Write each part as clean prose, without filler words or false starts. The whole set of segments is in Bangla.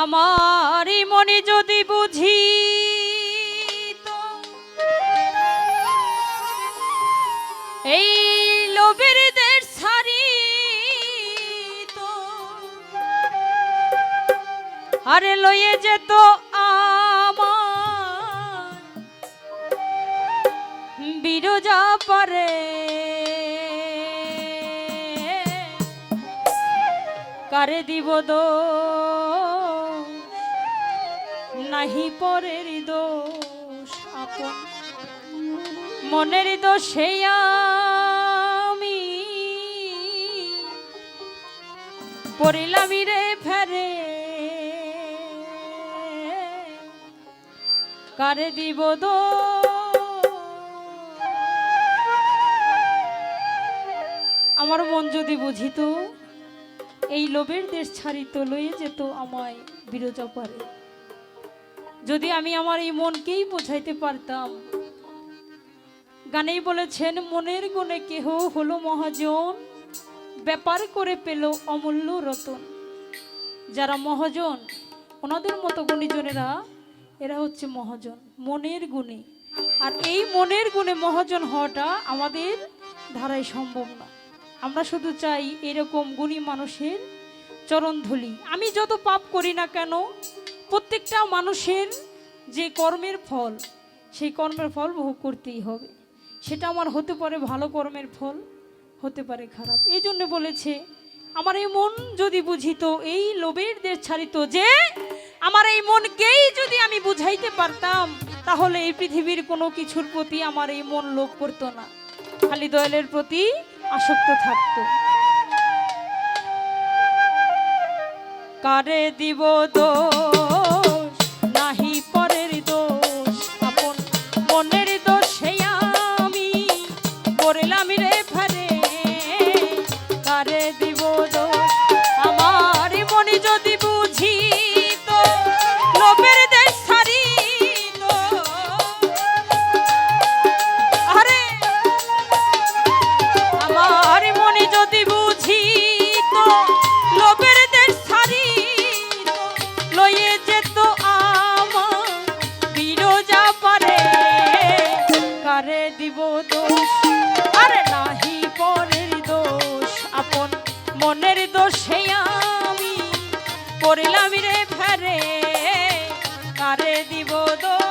আমারই মনে যদি বুঝি তো এই লোভের দেশ ছাড়ি তো আরে লয়ে যেত আমার বিরজা পারে কারে দিব দোষ নাহি পরের দোষ আপন মনের দোষে আমি পড়িলাম রে ফেরে কারে দিব দোষ আমার মন যদি বুঝিত এই লোভের দেশ ছাড়িত লয়ে যেত আমায় বিরজা পারে যদি আমি আমার এই মনকেই বোঝাইতে পারতাম। গানেই বলেছেন মনের গুণে কেহ হলো মহাজন ব্যাপার করে পেল অমূল্য রতন। যারা মহাজন ওনাদের মতো গুণীজনেরা এরা হচ্ছে মহাজন মনের গুণে। আর এই মনের গুণে মহাজন হওয়াটা আমাদের ধারায় সম্ভব না। আমরা শুধু চাই এরকম গুণী মানুষের চরণধুলি। আমি যত পাপ করি না কেন প্রত্যেকটা মানুষের যে কর্মের ফল সেই কর্মের ফল ভোগ করতেই হবে। সেটা আমার হতে পারে ভালো কর্মের ফল হতে পারে খারাপ। এই জন্য বলেছে আমার এই মন যদি বুঝিত এই লোভের দেশ ছাড়িত যে আমার এই মনকেই যদি আমি বুঝাইতে পারতাম তাহলে এই পৃথিবীর কোনো কিছুর প্রতি আমার এই মন লোভ করতো না, খালি দয়ালের প্রতি আসক্ত থাকতো। কারে দিব দোষ নাহি পরের দোষ আপন মনের দোষে আমি পড়লাম রে ফেরে কারে দিব দোষ আমার মনে যদি বুঝি তো লোভের দেশ ছাড়ি তো আরে আমার মনে যদি বুঝি তো লোভের দেশ ছাড়ি তো লয়ে যেত আমার বিরজা পারে কারে দিব দোষ আরে নাহি পরের দোষ আপন মনের দোষে আমি পড়লাম রে ফেরে কারে দিব দোষ।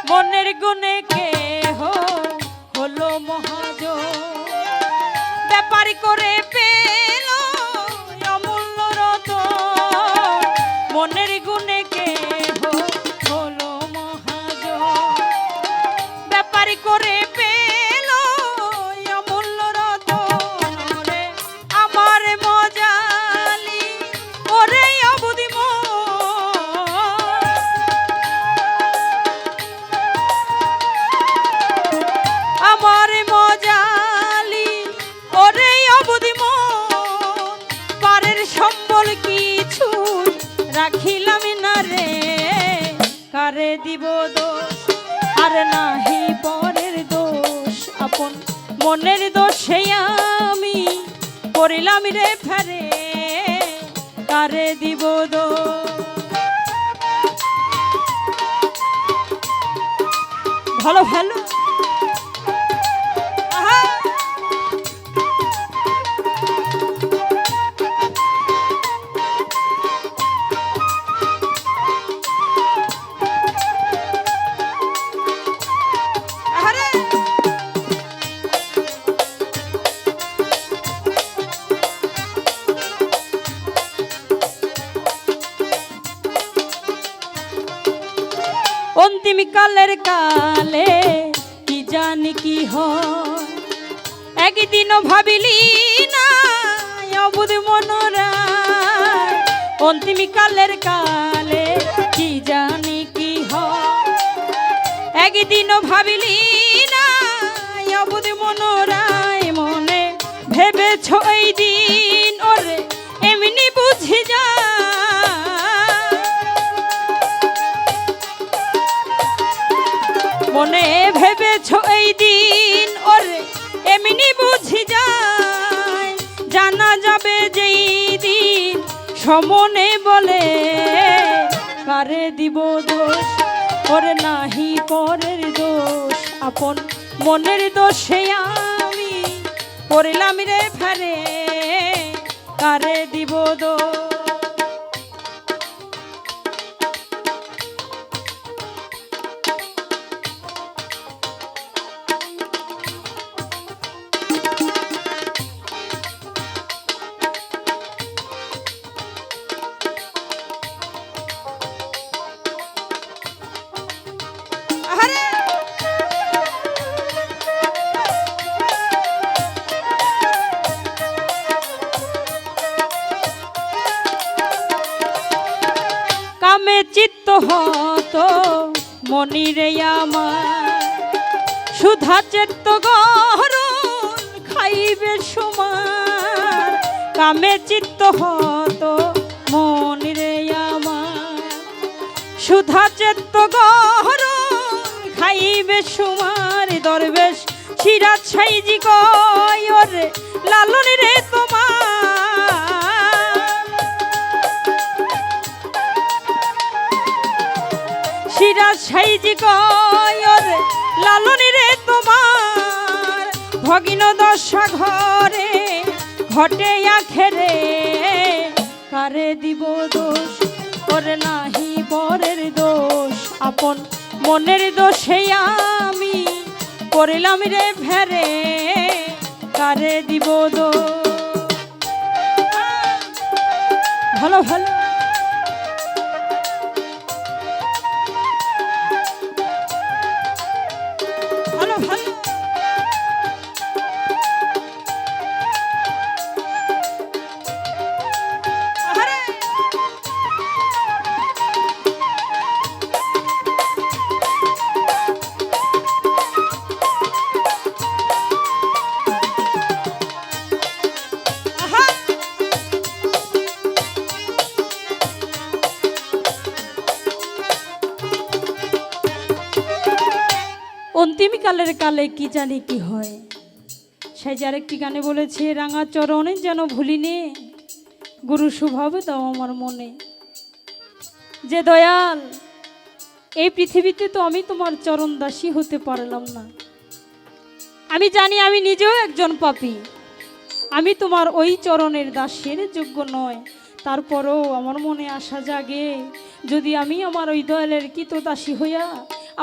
মনের গুণে কেহ হলো মহাজন ব্যাপার করে পেল অমূল্য রতন মনের গুণে কেহ হলো মহাজন ব্যাপার করে পেল অমূল্য রতন ওরে আমার মজালি ওরে অবুদি আমার মজালি ওরে অবুদি মন পারের সম্বল কিছু রাখিলাম না রে কারে দিব দোষ আর নাহি পরের দোষ আপন মনের দোষে আমি পড়লাম রে ফেরে কারে দিব দোষ। ভালো ভালো একদিনও ভাবিলি না অবুধ মনোরা অন্তিম কালের কালে কি জানি কি হয়। একদিনও ভাবিলি না অবুধ মনোরায় মনে ভেবেছ এই দিন ওরে এমনি বুঝি যা মনে ভেবেছ এই দিন ওরে এমনি বুঝি যায় জানা যাবে যেই দিন সমনে বলে কারে দিব দোষ ওরে নাহি পরের দোষ আপন মনের দোষে আমি করিলাম রে ফেরে কারে দিব দোষ। কামে চিত্ত হত মনিরে আমার সুধা চেত্ত গহরণ খাইবে সমান কামে চিত্ত হত মনিরে আমার সুধা চেত্ত গহরণ খাইবে সুমার দরবেশ সিরাজ সাইজি কয় ওরে লালন রে তোমার সিরাজ সাইজি কয় ওরে লালন রে তোমার ভগিন দশা ঘরে ঘটে আখেরে কারে দিব দোষ ওরে নাহি পরের দোষ আপন মনের দোষে আমি করিলাম রে ভেরে কারে দিব দোষ। ভালো ভালো ভালো ভালো অন্তিম কালের কালে কি জানি কি হয়। সেই যে আরেকটি গানে বলেছে রাঙা চরণে যেন ভুলিনে গুরু স্বভাব দাও আমার মনে। যে দয়াল এই পৃথিবীতে তো আমি তোমার চরণ দাসী হতে পারলাম না। আমি জানি আমি নিজেও একজন পাপী, আমি তোমার ওই চরণের দাসের যোগ্য নয়। তারপরও আমার মনে আশা জাগে যদি আমি আমার ওই দয়ালের কৃতদাসী হইয়া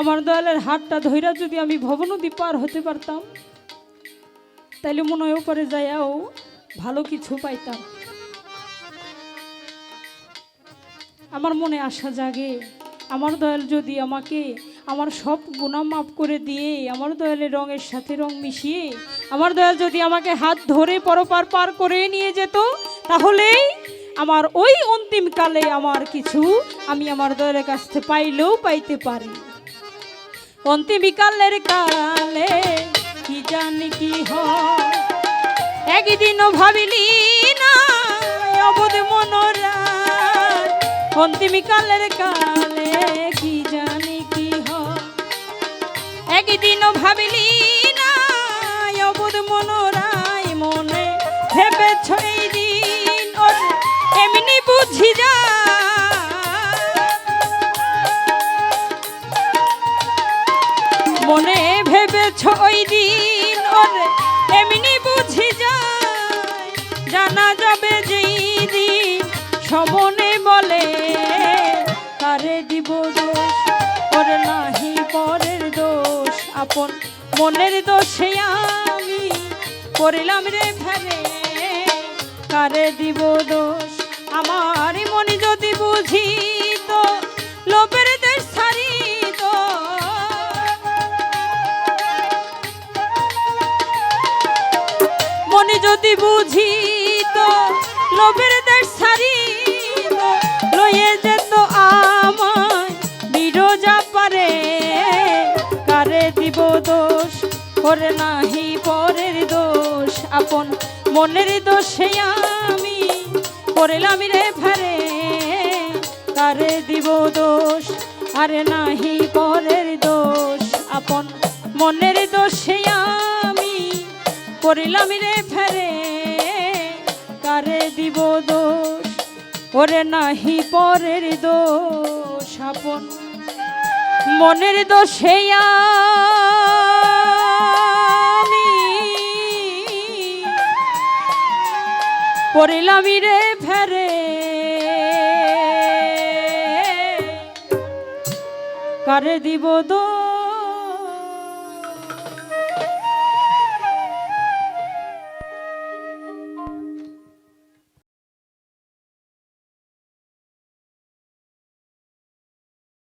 আমার দয়ালের হাতটা ধইরা যদি আমি ভবনদী পার হতে পারতাম তাইলে মনে হয় ওপরে যাইয়াও ভালো কিছু পাইতাম। আমার মনে আশা জাগে আমার দয়াল যদি আমাকে আমার সব গুনাহ মাফ করে দিয়ে আমার দয়ালের রঙের সাথে রং মিশিয়ে আমার দয়াল যদি আমাকে হাত ধরে পরপার পার করে নিয়ে যেত তাহলেই আমার ওই অন্তিম কালে আমার কিছু আমি আমার দয়ালের কাছ থেকে পাইলেও পাইতে পারি। অন্তিম কালের কালে কি জানি কি হয়। একদিনও ভাবিলি না অবুধ মনোরা অন্তিম কালের কালে কি জানি কি হয়। একদিনও ভাবিলি না অবুধ মনোরায় মনে ভেবেছ এই দিন ওর এমনি বুঝি যা মনে ভেবেছ ওই দিন ওর এমনি বুঝি যায় জানা যাবে যেই দিন সমনে বলে কারে দিব দোষ ওরে নাহি পরের দোষ আপন মনের দোষে আমি করিলাম রে ভেরে কারে দিব দোষ। আমার মনে যদি বুঝি তো লোভের দেশ ছাড়ি তো মনে যদি বুঝি তো লোভের দেশ ছাড়ি লয়ে যেত আমায় বিরোজা পারে কারে দিব দোষ ওরে নাহি পরের দোষ আপন মনের দোষে আমি করলাম রে ভারে কারে দিব দোষ আরে নাহি পরের দোষ আপন মনের দোষে আমি করলাম রে ভারে কারে দিব দোষ ওরে নাহি পরের দোষ আপন মনের দোষে আমি পড়লাম রে ফেরে কারে দিব দোষ